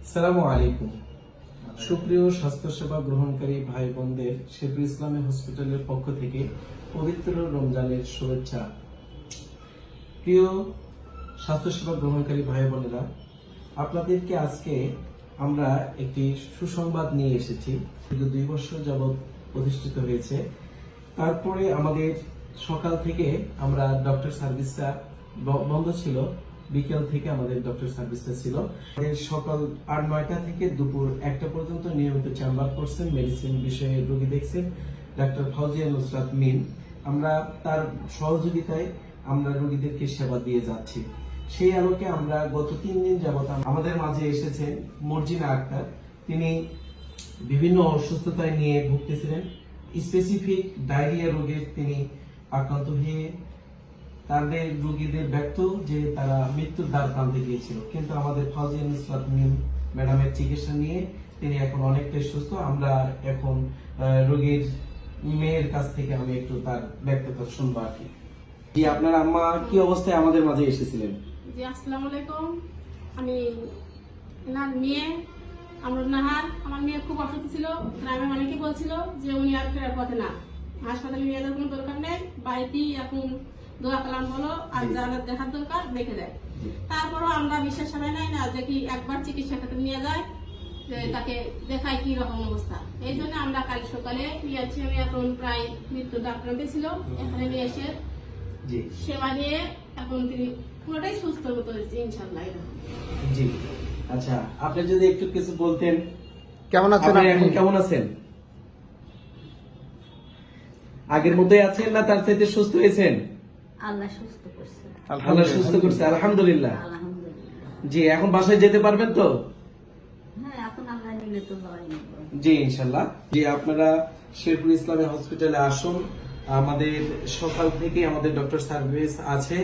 আসসালামু আলাইকুম। সুপ্রিয় স্বাস্থ্যসেবা গ্রহণকারী ভাই বোনদের শেরপুর ইসলামী হসপিটালের পক্ষ থেকে পবিত্র রমজানের শুভেচ্ছা। প্রিয় স্বাস্থ্যসেবা গ্রহণকারী ভাই বোনেরা, আপনাদেরকে আজকে আমরা একটি সুসংবাদ নিয়ে এসেছি। দীর্ঘ 2 বছর যাবৎ প্রতিষ্ঠিত হয়েছে। তারপরে আমাদের সকাল থেকে আমরা ডক্টর সার্ভিসটা বন্ধ ছিল, বিকেল থেকে আমাদের ডক্টর সার্ভিসটা ছিল। আমাদের সকাল 8-9টা থেকে দুপুর 1টা পর্যন্ত নিয়মিত চেম্বার করছেন, মেডিসিন বিষয়ে রোগী দেখছেন ডাক্তার ফাউজিয়া নুসরাত মিম। আমরা তার সহযোগিতায় আমরা রোগীদেরকে সেবা দিয়ে যাচ্ছি। সেই আলোকে আমরা গত 3 দিন যাবত আমাদের মাঝে এসেছেন মর্জিনা আক্তার। তিনি বিভিন্ন অসুস্থতায় নিয়ে ভুগতেছিলেন। স্পেসিফিক ডায়রিয়া রোগে তিনি আক্রান্ত হয়ে তাদের রোগীদের ব্যক্ত যে তারা মৃত্যুর দ্বার প্রান্তে গিয়েছিল, কিন্তু আমাদের ফাউজিয়া নুসরাত মিম ম্যাডামের চিকিৎসা নিয়ে তিনি এখন অনেকটাই সুস্থ। আমরা এখন রোগীর মেয়ের কাছ থেকে আমি একটু তার ব্যক্তিগত শুনবো আর কি। জি, আপনার আম্মা কি অবস্থায় আমাদের মাঝে এসেছিলেন? জি, আসসালামু আলাইকুম। আমি এনার মেয়ে আমরুন নাহার। আমার মেয়ে খুব অসুস্থ ছিল। গ্রামে অনেকে বলছিল যে উনি আর ফেরার পথে না, হাসপাতালে নিয়ে যাওয়ার কোনো দরকার নেই, বাড়িতেই এখন দোয়া কালাম বলো আর যারা দেখার দরকার দেখে দেয়। তারপরও আমরা বিশ্বাস হয় নাই না যে কি একবার চিকিৎসা ক্ষেত্রে নিয়ে যায়, যে তাকে দেখায় কি রকম অবস্থা। এই জন্য আমরা কাল সকালে নিয়ে আসছি। আমি এখন প্রায় মৃত্যু ডাক্তারতে ছিল, এখানে নিয়ে এসে সেবা নিয়ে এখন তিনি পুরোটাই সুস্থ মতো হয়েছে ইনশাআল্লাহ। জি, আচ্ছা, আপনি যদি একটু কিছু বলতেন। কেমন আছেন? এখন কেমন আছেন? আগের মতোই আছেন না তার চাইতে সুস্থ হয়েছেন? আল্লাহ সুস্থ করছে। আল্লাহ সুস্থ করছে, আলহামদুলিল্লাহ। আলহামদুলিল্লাহ। জি, এখন বাসায় যেতে পারবেন তো? হ্যাঁ, এখন আমরা নিলে তো যাওয়াই নেই। জি, ইনশাল্লাহ। জি, আপনারা শেরপুর ইসলামী হসপিটালে আসুন। আমাদের সকাল থেকে আমাদের ডক্টর সার্ভিস আছে।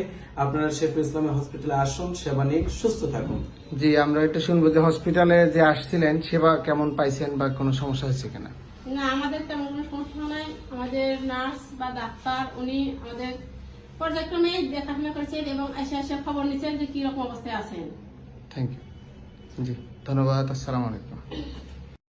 আপনারা শেরপুর ইসলামী হসপিটালে আসুন, সেবা নিয়ে সুস্থ থাকুন। জি, আমরা একটু শুনবো যে হসপিটালে যে আসছিলেন সেবা কেমন পাইছেন বা কোনো সমস্যা হয়েছে কিনা। না, আমাদের তেমন কোনো সমস্যা নাই। আমাদের নার্স বা ডাক্তার উনি আমাদের পর্যায়ক্রমে দেখাশোনা করেছেন এবং এসে এসে খবর নিচ্ছেন যে কি রকম অবস্থায় আছেন। Thank you. জি, ধন্যবাদ। আসসালামু আলাইকুম।